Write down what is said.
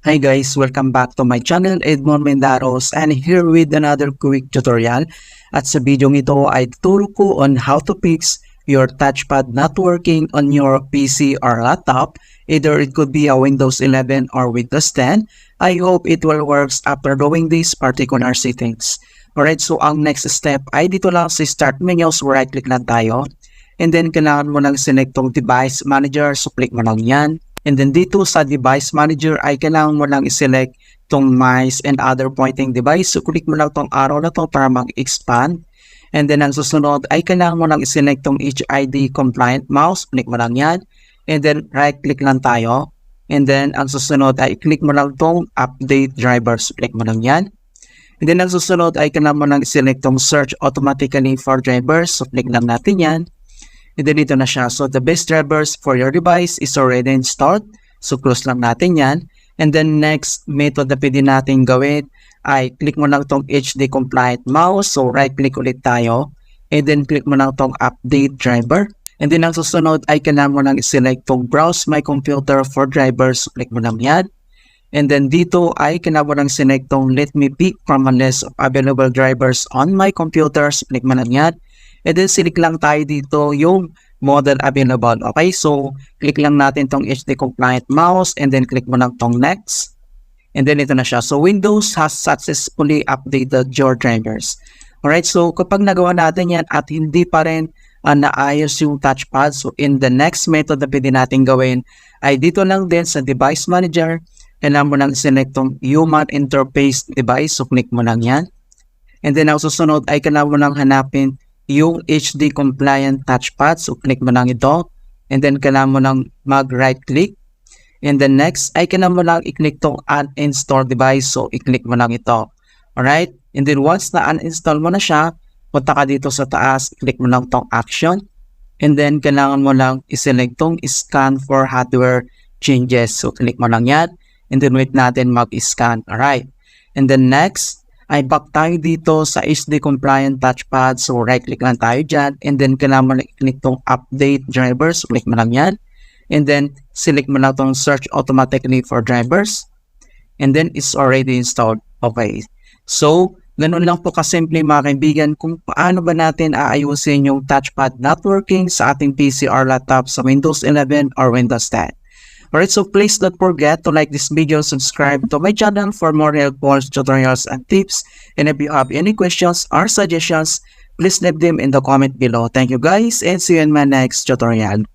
Hi guys, welcome back to my channel, Edmond Mendaros, and here with another quick tutorial. At sa video ito ay tuturo ko on how to fix your touchpad not working on your PC or laptop. Either it could be a Windows 11 or Windows 10. I hope it will works after doing these particular settings. Alright, so ang next step ay dito lang sa start menu, so right click lang tayo. And then kailangan mo lang select tong device manager, so click mo lang yan. And then dito sa device manager ay kailangan mo lang i-select tong mice and other pointing device. So click mo lang tong arrow na to para mag-expand. And then ang susunod ay kailangan mo lang i-select tong HID compliant mouse. Click mo lang yan. And then right click lang tayo. And then ang susunod ay click mo lang tong update drivers. Click mo lang yan. And then ang susunod ay kailangan mo lang i-select tong search automatically for drivers. So click lang natin yan. And then dito na siya. So the best drivers for your device is already installed. So close lang natin yan. And then next method na pwede natin gawin ay click mo lang tong HD compliant mouse. So right click ulit tayo. And then click mo lang tong update driver. And then ang susunod ay kailangan mo lang i-select tong browse my computer for drivers. So click mo lang yan. And then dito ay kailangan mo lang select tong let me pick from a list of available drivers on my computer. So click mo lang yan. And then select lang tayo dito yung model available. Okay, so click lang natin tong HD compliant mouse and then click mo lang tong next. And then ito na siya. So Windows has successfully updated your drivers. Alright, so kapag nagawa natin yan at hindi pa rin naayos yung touchpad, so in the next method na pwede natin gawin ay dito lang din sa device manager. Kailangan mo lang select tong human interface device. So click mo lang yan. And then ang susunod ay kailangan mo lang hanapin yung HD compliant touchpad. So click mo lang ito. And then kailangan mo lang mag right click. And then next ay kailangan mo lang i-click tong uninstall device. So i-click mo lang ito. Alright. And then once na uninstall mo na siya, punta ka dito sa taas, click mo lang tong action. And then kailangan mo lang i-select tong scan for hardware changes. So click mo lang yan. And then wait natin mag-scan. Alright. And then next ay back tayo dito sa HD compliant touchpad. So right click lang tayo dyan. And then kailangan mo lang i-click tong update drivers. So click mo lang yan. And then select mo lang tong search automatically for drivers. And then it's already installed. Okay. So ganun lang po kasimple mga kaibigan kung paano ba natin aayusin yung touchpad not working sa ating PC or laptop sa Windows 11 or Windows 10. Alright, so please don't forget to like this video, subscribe to my channel for more helpful tutorials and tips. And if you have any questions or suggestions, please leave them in the comment below. Thank you guys and see you in my next tutorial.